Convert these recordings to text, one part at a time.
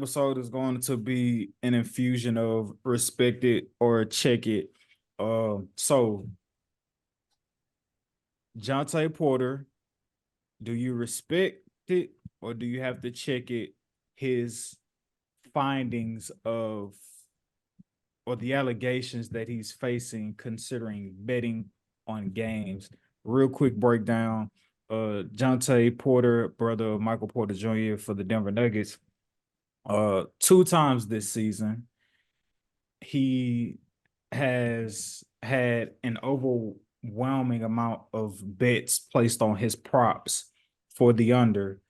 episode is going to be an infusion of respect it or check it. So Johntay Porter, do you respect it or do you have to check it? His findings of or the allegations that he's facing considering betting on games. Real quick breakdown. Johntay Porter, brother of Michael Porter Jr. for the Denver Nuggets. Two times this season, he has had an overwhelming amount of bets placed on his props for the under.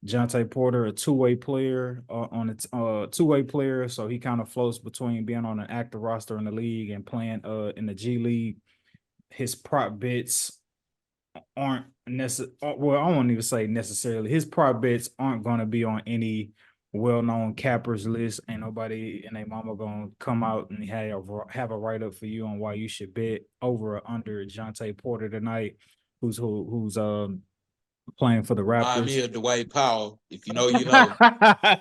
Johntay Porter, a two-way player on its two-way player, so he kind of floats between being on an active roster in the league and playing in the G League. His prop bets aren't necessarily, well, I won't even say necessarily. His prop bets aren't going to be on any well-known cappers list. Ain't nobody and their mama gonna come out and have a write-up for you on why you should bet over or under Johntay Porter tonight, who's playing for the Remind me Raptors. of Dwight Powell. If you know, you know.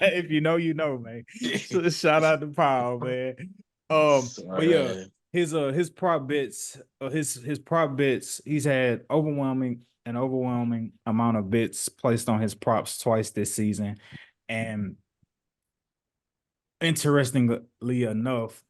If you know, you know, man. So shout out to Powell, man. But yeah, his prop bets, his prop bets, he's had overwhelming amount of bets placed on his props twice this season. And interestingly enough,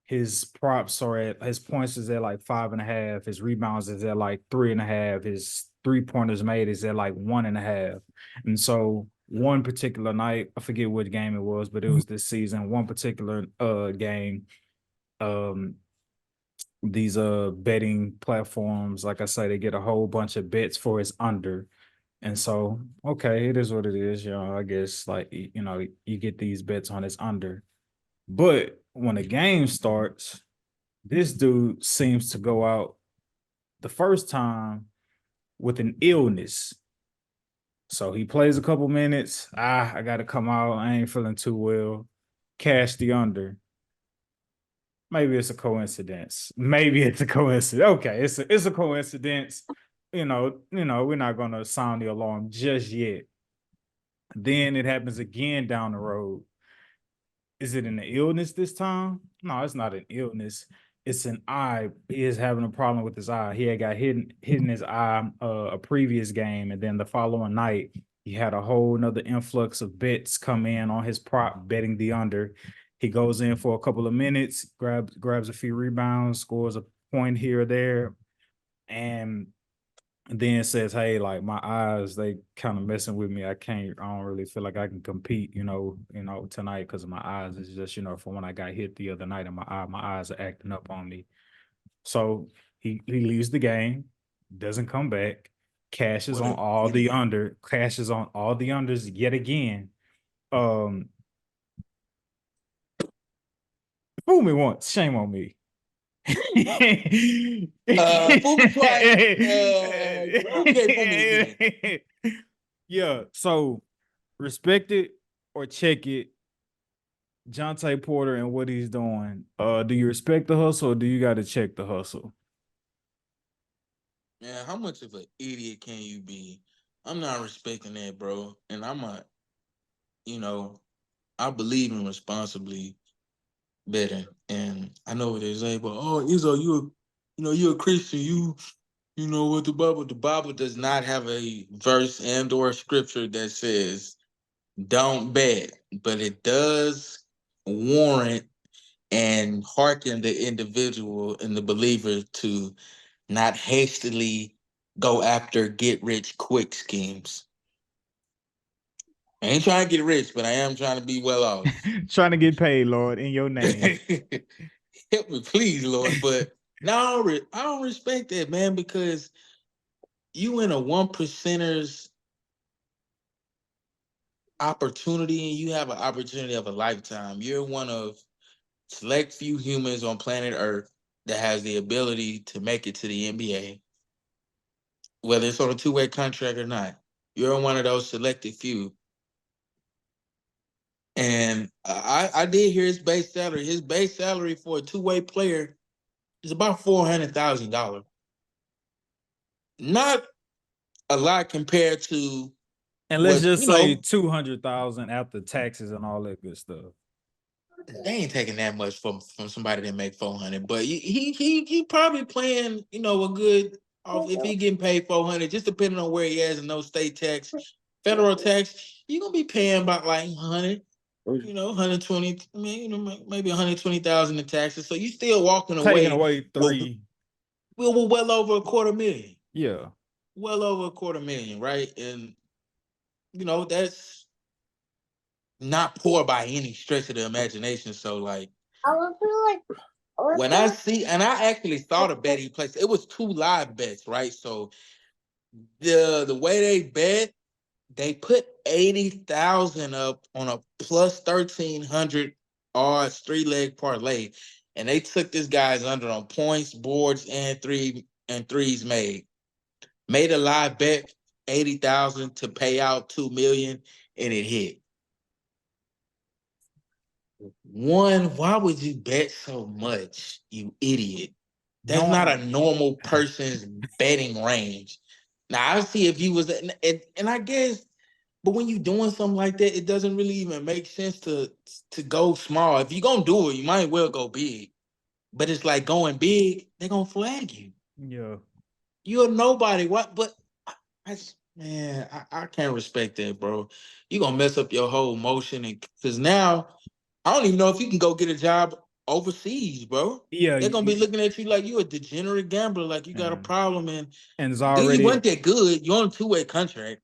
his props are at his points is at like 5.5, his rebounds is at like 3.5, his 3-pointers made is at like 1.5. And so one particular night, I forget what game it was, but it was this season, one particular game, these betting platforms, like I say, they get a whole bunch of bets for his under. And so, okay, it is what it is. I guess like you get these bets on his under. But when the game starts, this dude seems to go out the first time with an illness. So he plays a couple minutes. I got to come out. I ain't feeling too well. Cash the under. Maybe it's a coincidence. Okay, it's a coincidence. We're not gonna sound the alarm just yet. Then it happens again down the road. Is it an illness this time? No, it's not an illness. It's an eye. He is having a problem with his eye. He had got hit in his eye a previous game, and then the following night, he had a whole nother influx of bets come in on his prop betting the under. He goes in for a couple of minutes, grabs a few rebounds, scores a point here or there, and then says, "Hey, like my eyes, they kind of messing with me. I don't really feel like I can compete, tonight because of my eyes. It's just, from when I got hit the other night and my eyes are acting up on me." So he leaves the game, doesn't come back, cashes on all the unders yet again. Fool me once, shame on me. Yeah, so respect it or check it. Johntay Porter and what he's doing. Do you respect the hustle or do you got to check the hustle? Man, how much of an idiot can you be? I'm not respecting that, bro. And I believe in responsibly betting. And I know what they say, but Izzo, you're a Christian. You know what the Bible does not have a verse and or scripture that says don't bet, but it does warrant and hearken the individual and the believer to not hastily go after get rich quick schemes. I ain't trying to get rich, but I am trying to be well off. Trying to get paid, Lord, in your name. Help me, please, Lord. But no, I don't respect that, man, because you in a 1%er's opportunity and you have an opportunity of a lifetime. You're one of select few humans on planet Earth that has the ability to make it to the NBA, whether it's on a two-way contract or not. You're one of those selected few. And I did hear his base salary. His base salary for a two-way player is about $400,000. Not a lot compared to And let's was, just say 200,000 after taxes and all that good stuff. they ain't taking that much from somebody that make 400, but he probably playing, a good off if he getting paid 400, just depending on where he is and no state tax, federal tax, you gonna be paying about like 100, 120. I mean, maybe 120,000 in taxes. So you still walking Taking away away with three. well over a quarter million, Yeah. well over a quarter million, right? And that's not poor by any stretch of the imagination. So like when I see, and I actually saw the bet he placed, it was 2 live bets, right? So the way they bet, they put 80,000 up on a plus 1,300 odds 3-leg parlay, and they took this guy's under on points, boards, and threes made. Made a live bet 80,000 to pay out 2 million, and it hit. One, why would you bet so much, you idiot? That's not No. a normal person's betting range. Now I see if you was, and I guess, but when you doing something like that, it doesn't really even make sense to go small. If you're gonna do it, you might well go big. But it's like going big, they're gonna flag you. Yeah. You're nobody. What? But man, I can't respect that, bro. You gonna mess up your whole motion, and because now I don't even know if you can go get a job overseas, bro. Yeah. They're gonna be looking at you like you a degenerate gambler, like you got a Yeah. problem, and And it's then you already weren't that good. You're on a 2-way contract.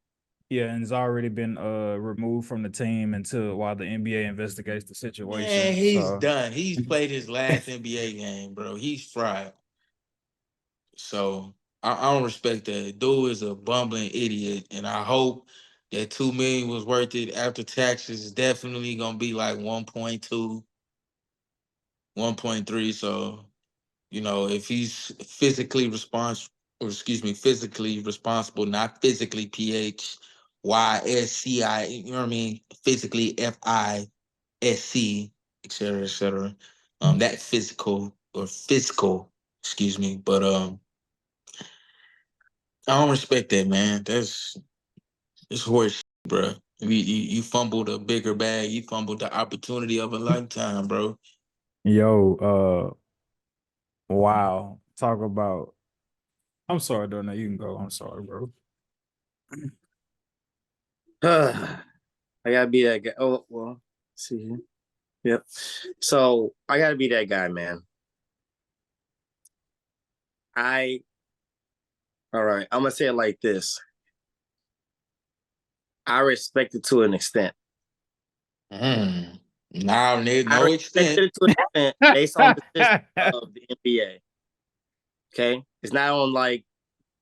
and it's already been removed from the team until while the NBA investigates the Man, situation. he's So done. He's played his last NBA game, bro. He's fried. So I don't respect that. Dude is a bumbling idiot, and I hope that 2 million was worth it after taxes. Is definitely gonna be like 1.2, 1.3. So if he's physically responsible, not physically PHYSCI, you know what I mean? Physically FISC, et cetera, et cetera. That physical or fiscal, excuse me. But I don't respect that, man. It's horse shit, bro. You fumbled a bigger bag. You fumbled the opportunity of a lifetime, bro. yo, wow. Talk about I'm sorry, Donna. You can go. I'm sorry, bro. I gotta be that guy. Oh well, let's see here. Yep. So I gotta be that guy, man. I all right. I'm gonna say it like this. I respect it to an extent. Mm. Now, I no respect extent. it to an extent based on the system of the NBA. Okay, it's not on like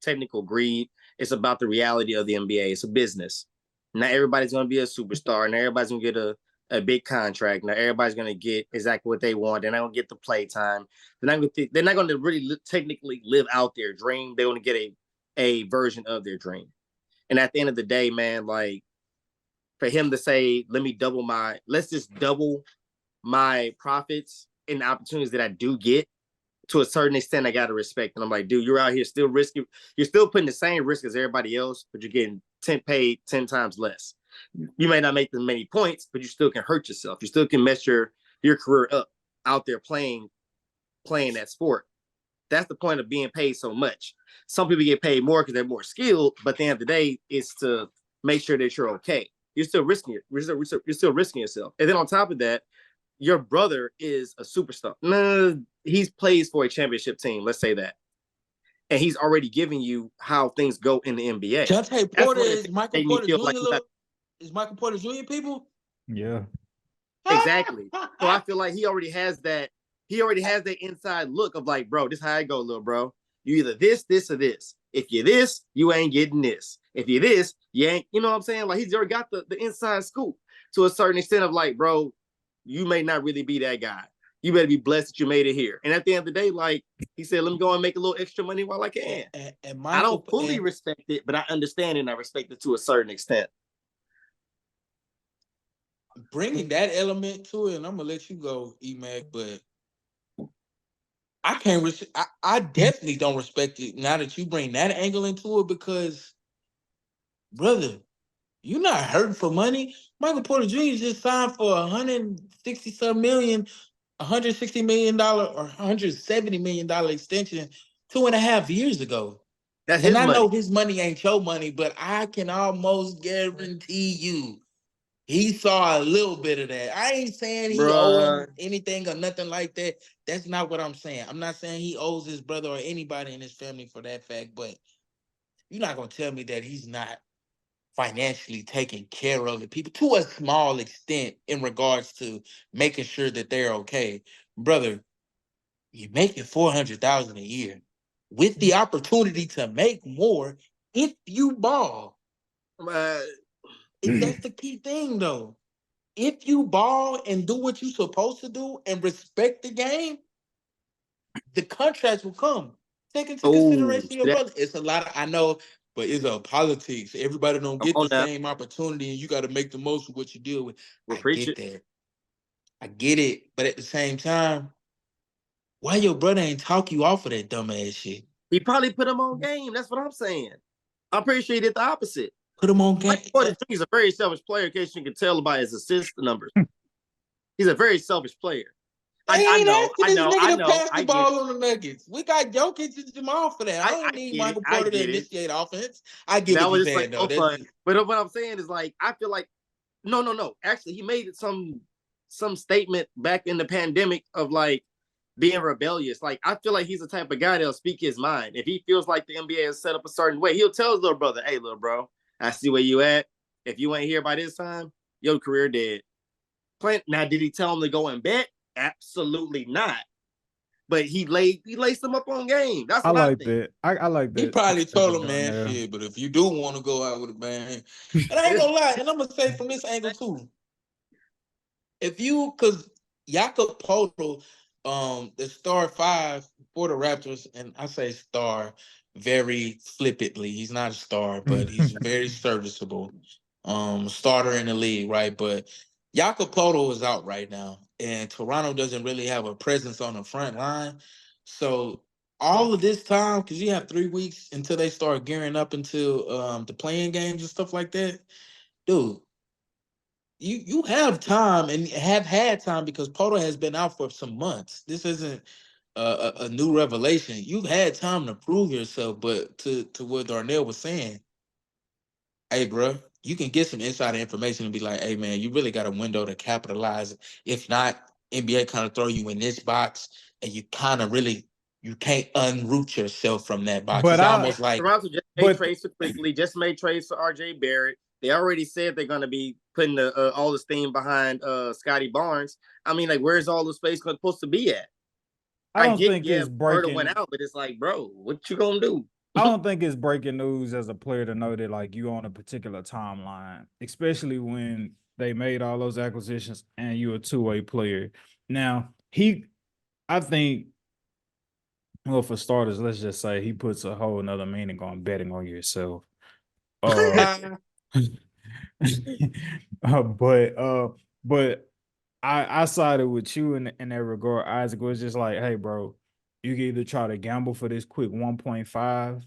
technical greed. It's about the reality of the NBA. It's a business. Not everybody's gonna be a superstar, and everybody's gonna get a big contract. Now everybody's gonna get exactly what they want. They're not gonna get the play time. They're not gonna really technically live out their dream. They're gonna get a version of their dream. And at the end of the day, man, like for him to say, let's just double my profits and the opportunities that I do get to a certain extent, I got to respect. And I'm like, dude, you're out here still risking, you're still putting the same risk as everybody else, but you're getting paid 10 times less. You may not make the many points, but you still can hurt yourself. You still can mess your career up out there playing that sport. That's the point of being paid so much. Some people get paid more because they're more skilled, but at the end of the day, it's to make sure that you're okay. You're still risking it. You're still risking yourself. And then on top of that, your brother is a superstar. No, he plays for a championship team. Let's say that, and he's already giving you how things go in the NBA. Johntay That's Porter one of the is things that Michael made me Porter feel like Jr. Is Michael Porter Jr. people? Yeah. exactly. So I feel like he already has that. He already has that inside look of like, bro, this is how I go, little bro. You either this, or this. If you're this, you ain't getting this. If you're this, you ain't. You know what I'm saying? Like he's already got the inside scoop to a certain extent of like, bro, you may not really be that guy. You better be blessed that you made it here. And at the end of the day, like he said, let me go and make a little extra money while I can. And I Michael don't fully respect it, but I understand it and I respect it to a certain extent. bringing that element to it, and I'm gonna let you go, Emac, but I can't. I definitely don't respect it now that you bring that angle into it because, brother, You're not hurting for money. Michael Porter Jr. just signed for 160 some million, $160 million or $170 million extension 2.5 years ago. That's And his I money. know his money ain't your money, but I can almost guarantee you he saw a little bit of that. I ain't saying he owe Bruh. him anything or nothing like that. That's not what I'm saying. I'm not saying he owes his brother or anybody in his family for that fact, but you're not gonna tell me that he's not financially taking care of the people to a small extent in regards to making sure that they're okay. Brother, you're making 400,000 a year with the opportunity to make more if you ball. Uh, That's the key thing though. If you ball and do what you're supposed to do and respect the game, the contracts will come. Take into oh, consideration your that, brother. It's a lot of, I know, but it's a politics. Everybody don't come get on the now. same opportunity, and you got to make the most of what you deal with. We'll I preach get it. that. I get it. But at the same time, why your brother ain't talk you off of that dumbass shit? He probably put him on game. That's what I'm saying. I'm pretty sure he did the opposite. Put him on game. Mike Porter Jr. is a very selfish player, in case you can tell by his assist numbers. He's a very selfish player. They I ain't know, asking I this know, nigga I to know. pass the I get it. ball on the Nuggets. We got Jokic and Jamal for that. I I don't need get it. Michael I Porter to get it. initiate offense. I get That what you're was just like saying though. so That's fun. But what I'm saying is like I feel like no. Actually, he made some statement back in the pandemic of like being rebellious. Like I feel like he's the type of guy that'll speak his mind. If he feels like the NBA is set up a certain way, he'll tell his little brother, "Hey, little bro, I see where you at. If you ain't here by this time, your career dead." Now, did he tell him to go and bet? Absolutely not. But he laced him up on game. That's I what I like think. that. I like He that. probably That told they're him, doing man, there. shit. But if you do want to go out with a bang, and I ain't gonna lie, and I'm gonna say from this angle too. If you, cause Jakob Poeltl, the star five for the Raptors, and I say star very flippantly. He's not a star, but he's very serviceable. Starter in the league, right? But Jakob Poeltl is out right now, and Toronto doesn't really have a presence on the front line. So all of this time, because you have 3 weeks until they start gearing up into the playing games and stuff like that, dude. You have time and have had time because Poto has been out for some months. This isn't a new revelation. You've had time to prove yourself, but to what Darnell was saying, hey, bro, you can get some insider information and be like, hey, man, you really got a window to capitalize. If not, NBA kind of throw you in this box, and you kind of really you can't unroot yourself from that box. but It's I almost like Toronto just made but trades for quickly, just made trades for RJ Barrett. They already said they're going to be putting all the steam behind Scotty Barnes. I mean, like, where's all the space supposed to be at? I I don't get, think yeah, it's Murder went breaking. out, but it's like, bro, what you gonna do? I don't think it's breaking news as a player to know that like you on a particular timeline, especially when they made all those acquisitions and you're a two-way player. Now, I think, well, for starters, let's just say he puts a whole nother meaning on betting on yourself. Uh, but but I sided with you in that regard. Isaac was just like, hey, bro, you can either try to gamble for this quick 1.5,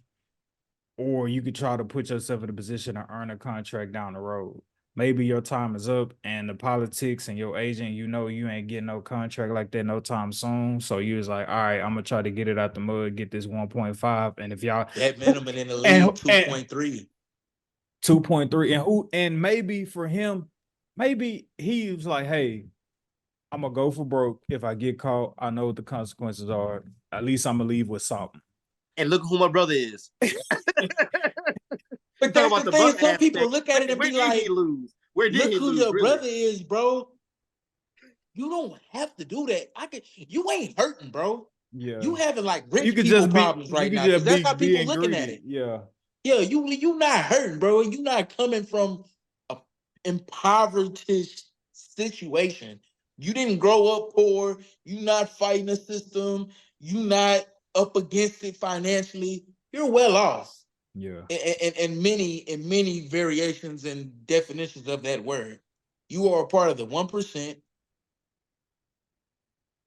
or you could try to put yourself in a position to earn a contract down the road. Maybe your time is up and the politics and your agent, you ain't getting no contract like that no time soon. So you was like, all right, I'm gonna try to get it out the mud, get this 1.5. And if y'all that minimum in the league and 2.3. 2.3 and maybe for him, maybe he was like, hey, I'm gonna go for broke. If I get caught, I know what the consequences are. At least I'm gonna leave with something. And look who my brother is. But Talk that's about the the thing. brother Some people aspect. look at it and Where be did he like, lose? Where did look he who lose, your really? brother is, bro. You don't have to do that. You ain't hurting, bro. Yeah. You having like You rich could people just be problems you right could now. Cause just that's be how people being looking at greedy. it. Yeah. Yeah, you not hurting, bro. You not coming from a impoverished situation. You didn't grow up poor. You not fighting a system. You not up against it financially. You're well off Yeah. in many variations and definitions of that word. You are a part of the 1%.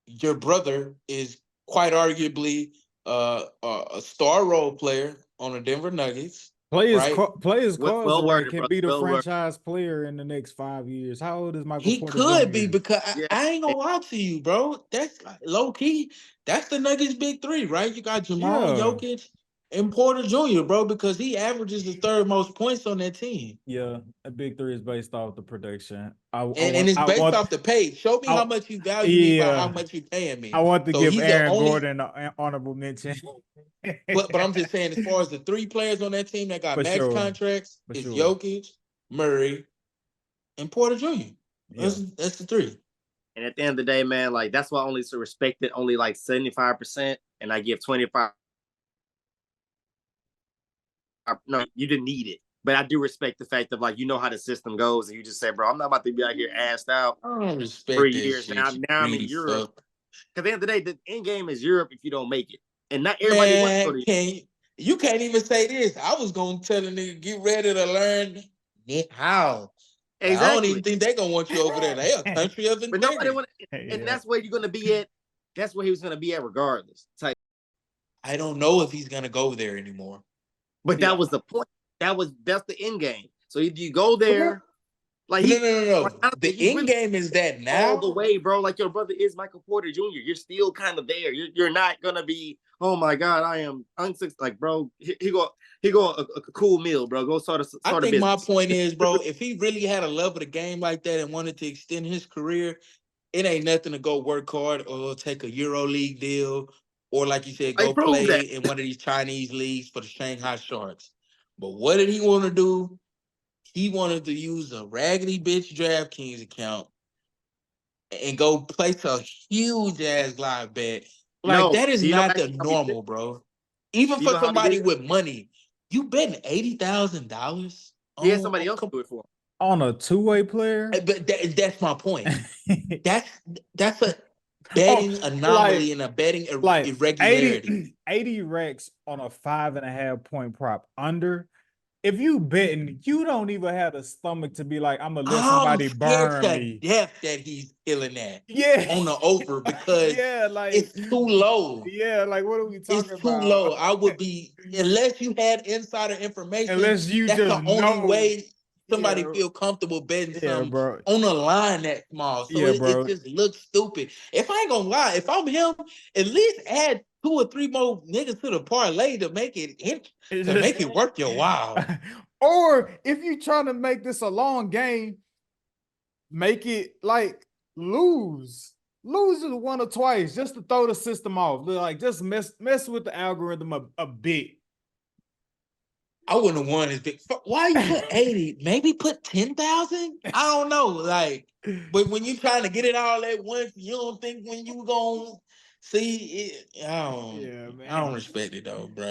Your brother is quite arguably a star role player on the Denver Nuggets. right? Play his cards Well right worded, can bro. be the Well worded. franchise player in the next 5 years. How old is Michael He Porter could be Jr.? because I, Yeah. I ain't gonna lie to you, bro. That's low key. That's the Nuggets big three, right? You got Jamal, Yeah. Jokic, and Porter Jr., bro, because he averages the third most points on that team. Yeah, a big three is based off the production. And it's based off the pay. Show me how much you value me by how yeah, much you paying I me. want to So give he's the Aaron only. Gordon an honorable mention. But I'm just saying, as far as the three players on that team that got For max sure, contracts, for it's sure. Jokic, Murray, and Porter Jr. Yeah, That's the three. And at the end of the day, man, like that's why I only respect it only like 75%, and I give 25. No, you didn't need it. But I do respect the fact of like you know how the system goes, and you just say, bro, I'm not about to be out here assed out I don't respect 3 years that now. shit. You Now I'm in greedy Europe. fuck. Because at the end of the day, the end game is Europe if you don't make it, and not everybody wants to go Man, to. you can't even say this. I was gonna tell a nigga get ready to learn how. I don't Exactly. even think they gonna want you over there. They a country of But nobody integrity. want, and yeah. that's where you're gonna be at. That's where he was gonna be at regardless. Type. I don't know if he's gonna go there anymore. But Yeah. that was the point. That's the end game. So if you go there, like No, he, no, no, no. honestly, The he end really game is that all the now. way, bro. Like your brother is Michael Porter Jr. You're still kind of there. You're not gonna be. Oh my God, I am unsuccessful. Like, bro, he go a cool meal, bro. Go start I a think my business. point is, bro, if he really had a love of the game like that and wanted to extend his career, it ain't nothing to go work hard or take a Euro League deal, or like you said, They go proved play that. in one of these Chinese leagues for the Shanghai Sharks. But what did he want to do? He wanted to use a raggedy bitch DraftKings account and go place a huge ass live bet. Like No, that is do you know not the actually how he did it? normal, bro. Even Do you for know how he did somebody it? with money, you betting $80,000 He had somebody else on do it for him. On a two-way player. but that's my point. That's a Oh, betting anomaly and a betting like irregularity. 80 racks on a 5.5 point prop under. If you betting, you don't even have the stomach to be like, I'm gonna let I'm somebody scared burn to me. death that he's killing that Yeah, on the over because yeah, like it's too low. yeah, like what are we talking It's too about? low. I would be, unless you had insider information, Unless you that's just the only know, way somebody yeah, feel comfortable betting yeah, some bro, on a line that small. So yeah, it bro. just looks stupid. If I ain't gonna lie, if I'm him, at least add 2 or 3 more niggas to the parlay to make It's just, it worth your while. or if you trying to make this a long game, make it like lose it one or twice just to throw the system off. Like just mess with the algorithm a bit. I wouldn't have won as big. Why you put 80? Maybe put 10,000? I don't know. Like, but when you trying to get it all at once, you don't think when you gonna see it. Yeah, I don't man. respect it though, bro.